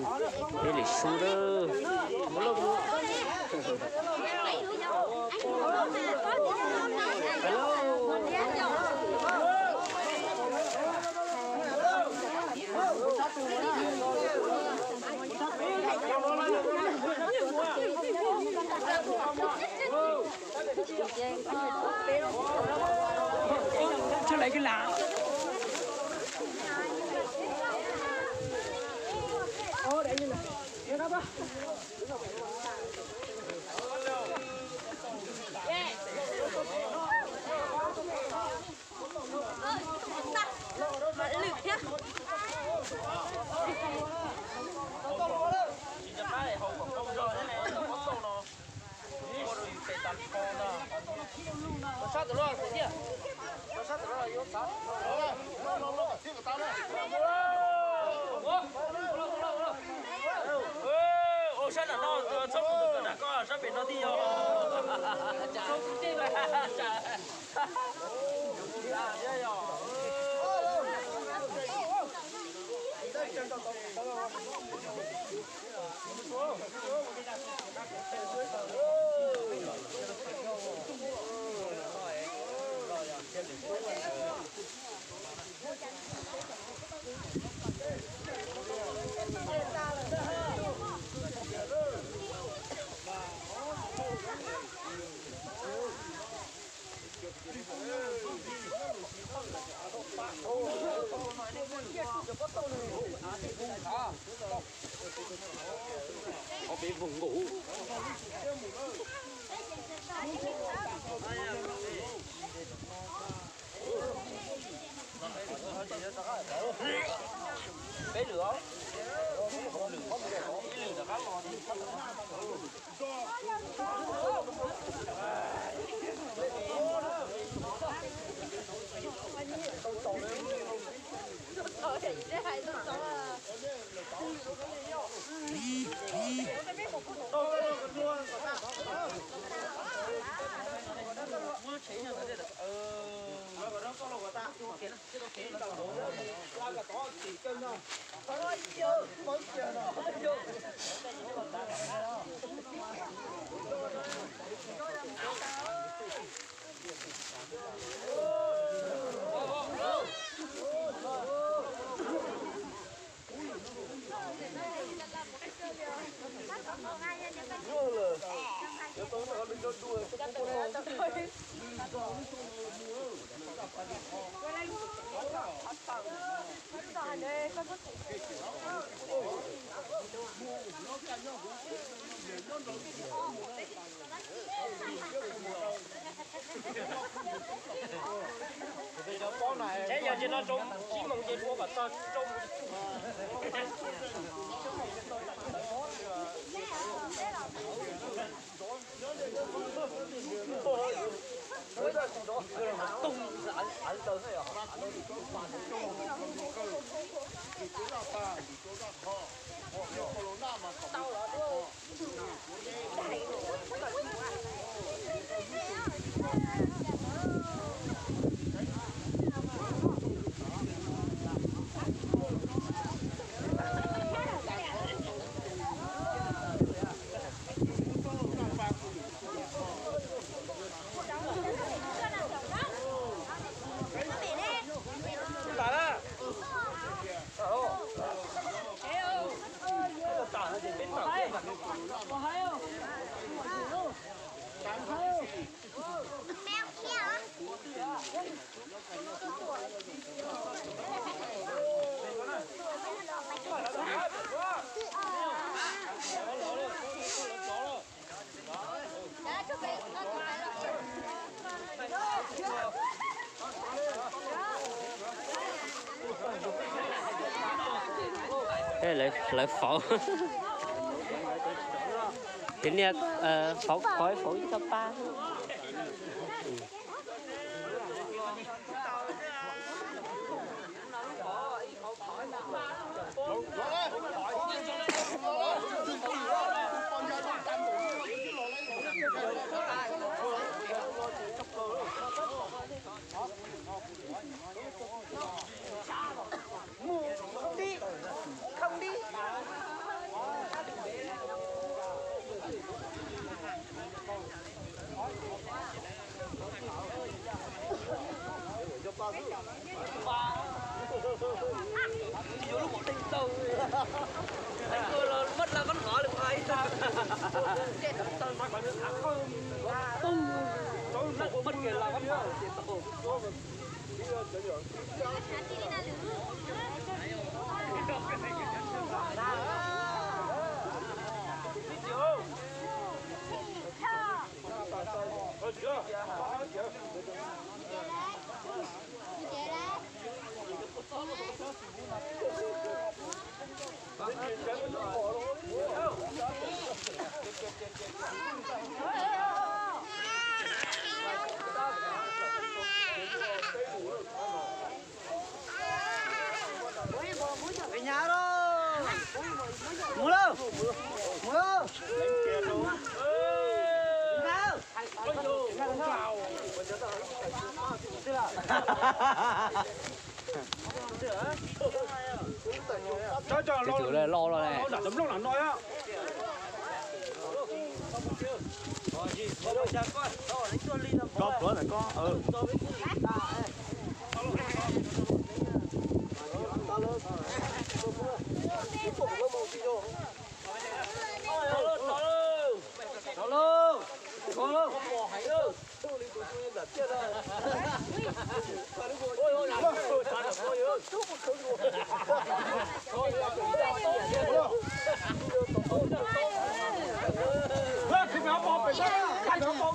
đây là su đó một lúc nữa sao lại cái lạ để như này để đó ba sát được rồi, thấy chưa? Sát được rồi, yếu sát. Nó tiếp của tao đây. Ô, sát là nó sắp được đã có sắp bị nó đi rồi. Không đi rồi. có bị vùng ngủ Bé lửa. Thế giờ chỉ nó trúng chỉ mong chỉ mua và to trúng. đây lại phở thế này phở khói phở cho ba không đi Anh cô là mất là vẫn khó được ai. Mất tiền là vẫn khó. Về nhà rồi. Mua đâu? Mua đâu? Cái chủ này lo rồi này. Tấm lòng lắm nói á. Có nữa là có.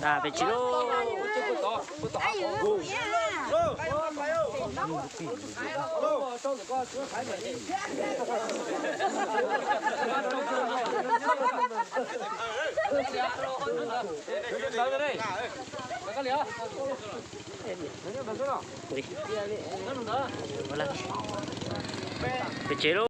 À, về chị luôn. Về chế luôn.